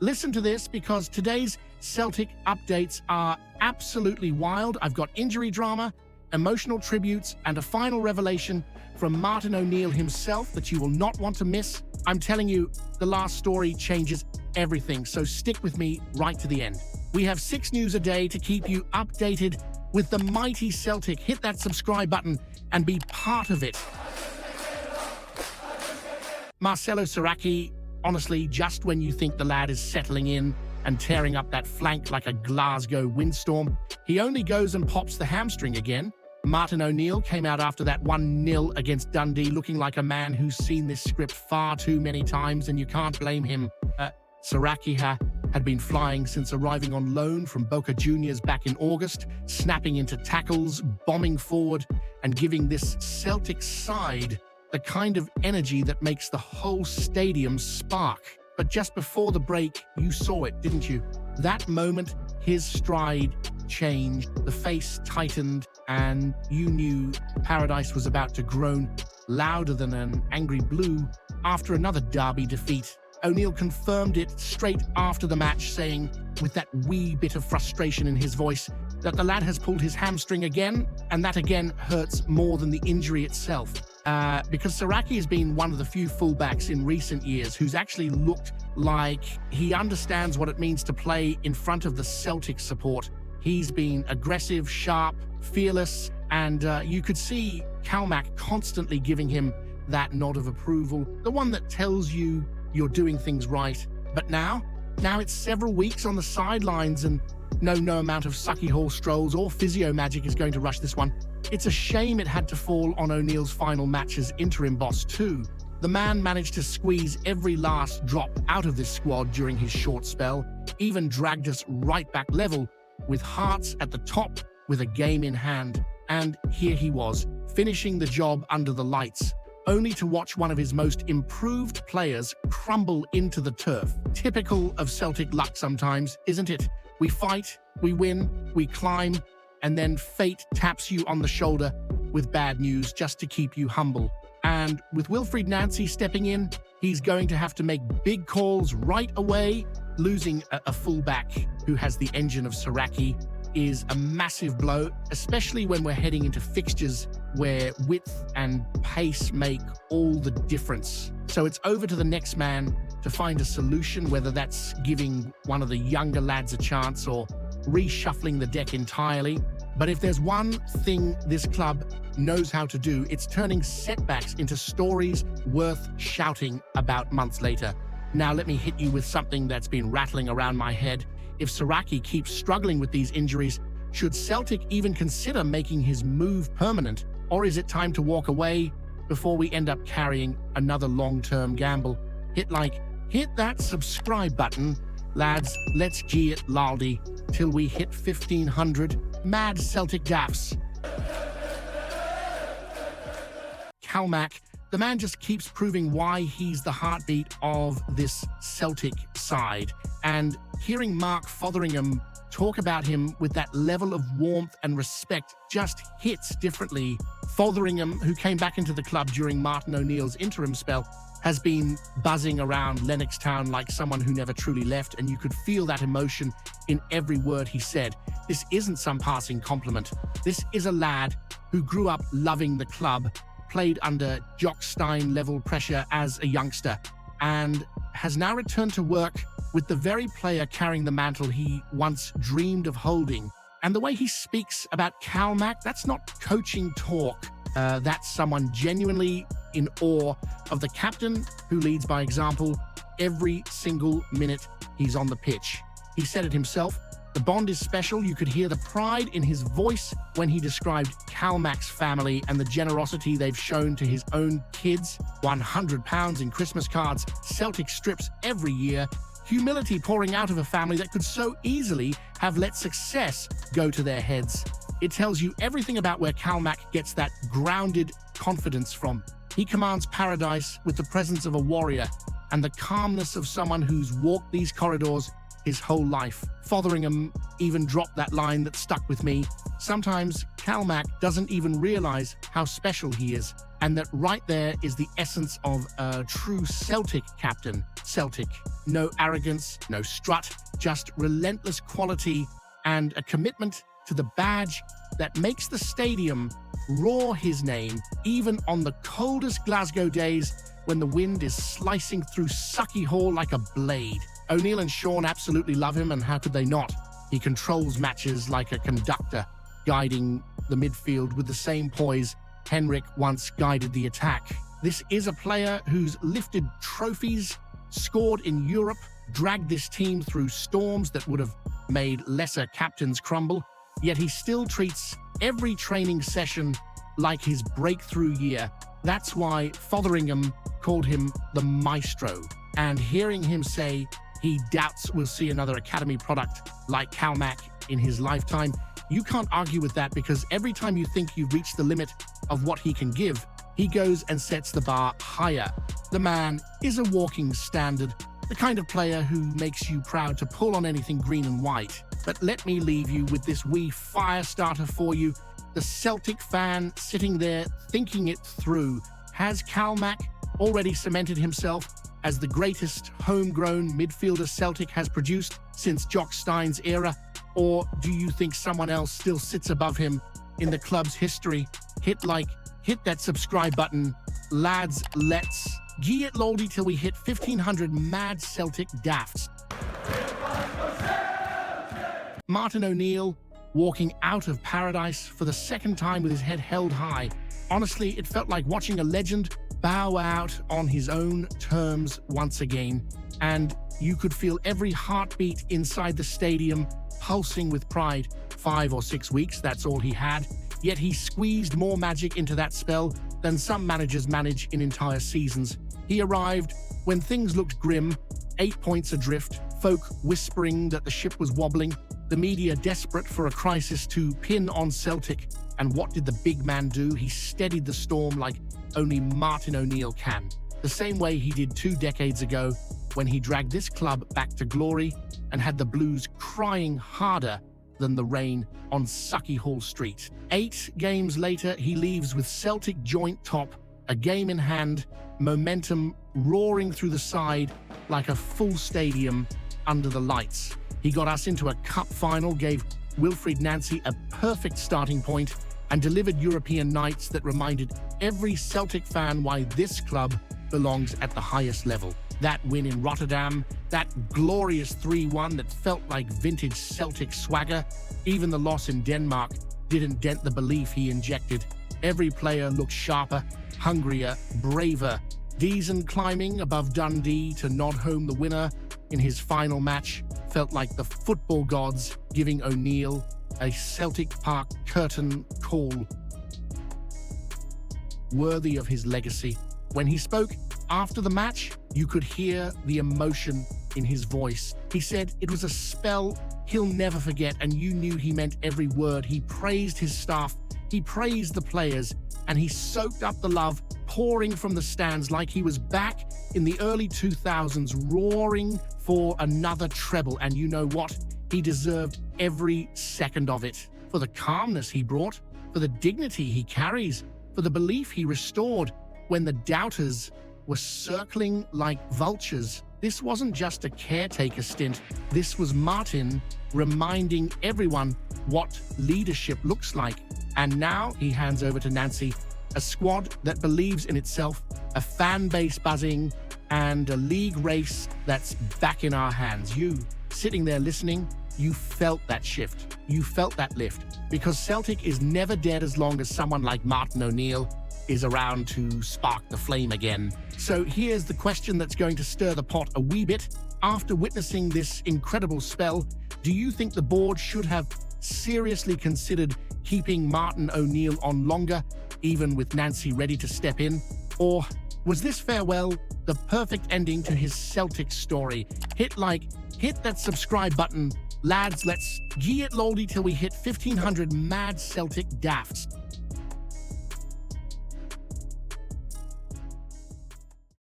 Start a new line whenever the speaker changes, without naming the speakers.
Listen to this because today's Celtic updates are absolutely wild. I've got injury drama, emotional tributes, and a final revelation from Martin O'Neill himself that you will not want to miss. I'm telling you, the last story changes everything, so stick with me right to the end. We have 6 news a day to keep you updated with the mighty Celtic. Hit that subscribe button and be part of it. Marcelo Saracchi, honestly, just when you think the lad is settling in and tearing up that flank like a Glasgow windstorm, he only goes and pops the hamstring again. Martin O'Neill came out after that 1-0 against Dundee looking like a man who's seen this script far too many times, and you can't blame him. Saracchi had been flying since arriving on loan from Boca Juniors back in August, snapping into tackles, bombing forward, and giving this Celtic side the kind of energy that makes the whole stadium spark. But just before the break, you saw it, didn't you? That moment, his stride changed, the face tightened, and you knew paradise was about to groan louder than an angry blue after another derby defeat. O'Neill confirmed it straight after the match, saying, with that wee bit of frustration in his voice, that the lad has pulled his hamstring again, and that again hurts more than the injury itself. Because Saracchi has been one of the few fullbacks in recent years who's actually looked like he understands what it means to play in front of the Celtic support. He's been aggressive, sharp, fearless, and you could see Calmac constantly giving him that nod of approval, the one that tells you you're doing things right. But now it's several weeks on the sidelines, and no amount of sucky hall strolls or physio magic is going to rush this one. It's a shame it had to fall on O'Neill's final match as interim boss too. The man managed to squeeze every last drop out of this squad during his short spell, even dragged us right back level, with Hearts at the top with a game in hand. And here he was, finishing the job under the lights, only to watch one of his most improved players crumble into the turf. Typical of Celtic luck sometimes, isn't it? We fight, we win, we climb, and then fate taps you on the shoulder with bad news just to keep you humble. And with Wilfried Nancy stepping in, he's going to have to make big calls right away. Losing a fullback who has the engine of Saracchi is a massive blow, especially when we're heading into fixtures where width and pace make all the difference. So it's over to the next man to find a solution, whether that's giving one of the younger lads a chance or reshuffling the deck entirely. But if there's one thing this club knows how to do, it's turning setbacks into stories worth shouting about months later. Now let me hit you with something that's been rattling around my head. If Saracchi keeps struggling with these injuries, should Celtic even consider making his move permanent? Or is it time to walk away before we end up carrying another long-term gamble? Hit that subscribe button. Lads, let's G it laldi till we hit 1500. Mad Celtic daffs. Calmac, the man just keeps proving why he's the heartbeat of this Celtic side. And hearing Mark Fotheringham talk about him with that level of warmth and respect just hits differently. Fotheringham, who came back into the club during Martin O'Neill's interim spell, has been buzzing around Lennoxtown like someone who never truly left, and you could feel that emotion in every word he said. This isn't some passing compliment. This is a lad who grew up loving the club, played under Jock Stein-level pressure as a youngster, and has now returned to work with the very player carrying the mantle he once dreamed of holding. And the way he speaks about Calmac, that's not coaching talk. That's someone genuinely in awe of the captain who leads by example every single minute he's on the pitch. He said it himself. The bond is special. You could hear the pride in his voice when he described Calmac's family and the generosity they've shown to his own kids. £100 in Christmas cards, Celtic strips every year, humility pouring out of a family that could so easily have let success go to their heads. It tells you everything about where Calmac gets that grounded confidence from. He commands paradise with the presence of a warrior and the calmness of someone who's walked these corridors his whole life. Fotheringham even dropped that line that stuck with me. Sometimes Calmac doesn't even realize how special he is, and that right there is the essence of a true Celtic captain. Celtic. No arrogance, no strut, just relentless quality and a commitment to the badge that makes the stadium roar his name, even on the coldest Glasgow days when the wind is slicing through Sucky Hall like a blade. O'Neill and Sean absolutely love him, and how could they not? He controls matches like a conductor, guiding the midfield with the same poise Henrik once guided the attack. This is a player who's lifted trophies, scored in Europe, dragged this team through storms that would have made lesser captains crumble, yet he still treats every training session like his breakthrough year. That's why Fotheringham called him the maestro. And hearing him say he doubts we'll see another academy product like Calmac in his lifetime, you can't argue with that, because every time you think you've reached the limit of what he can give, he goes and sets the bar higher. The man is a walking standard, the kind of player who makes you proud to pull on anything green and white. But let me leave you with this wee fire starter for you. The Celtic fan sitting there thinking it through. Has Calmac already cemented himself as the greatest homegrown midfielder Celtic has produced since Jock Stein's era? Or do you think someone else still sits above him in the club's history? Hit that subscribe button. Lads, let's gee it loldy till we hit 1,500 mad Celtic dafts. Martin O'Neill walking out of paradise for the second time with his head held high. Honestly, it felt like watching a legend bow out on his own terms once again, and you could feel every heartbeat inside the stadium pulsing with pride. 5 or 6 weeks, that's all he had, yet he squeezed more magic into that spell than some managers manage in entire seasons. He arrived when things looked grim, 8 points adrift, folk whispering that the ship was wobbling, the media desperate for a crisis to pin on Celtic. And what did the big man do? He steadied the storm like only Martin O'Neill can. The same way he did 2 decades ago when he dragged this club back to glory and had the Blues crying harder than the rain on Sucky Hall Street. 8 games later, he leaves with Celtic joint top, a game in hand, momentum roaring through the side like a full stadium under the lights. He got us into a cup final, gave Wilfried Nancy a perfect starting point, and delivered European nights that reminded every Celtic fan why this club belongs at the highest level. That win in Rotterdam, that glorious 3-1 that felt like vintage Celtic swagger, even the loss in Denmark didn't dent the belief he injected. Every player looked sharper, hungrier, braver. Deason climbing above Dundee to nod home the winner in his final match felt like the football gods giving O'Neill a Celtic Park curtain call worthy of his legacy. When he spoke after the match, you could hear the emotion in his voice. He said it was a spell he'll never forget, and you knew he meant every word. He praised his staff, he praised the players, and he soaked up the love pouring from the stands like he was back in the early 2000s, roaring for another treble. And you know what? He deserved every second of it. For the calmness he brought, for the dignity he carries, for the belief he restored when the doubters were circling like vultures. This wasn't just a caretaker stint. This was Martin reminding everyone what leadership looks like. And now he hands over to Nancy, a squad that believes in itself, a fan base buzzing, and a league race that's back in our hands. You, sitting there listening, you felt that shift. You felt that lift. Because Celtic is never dead as long as someone like Martin O'Neill is around to spark the flame again. So here's the question that's going to stir the pot a wee bit. After witnessing this incredible spell, do you think the board should have seriously considered keeping Martin O'Neill on longer, even with Nancy ready to step in? Or was this farewell the perfect ending to his Celtic story? Hit that subscribe button. Lads, let's gee it loldy till we hit 1,500 mad Celtic dafts.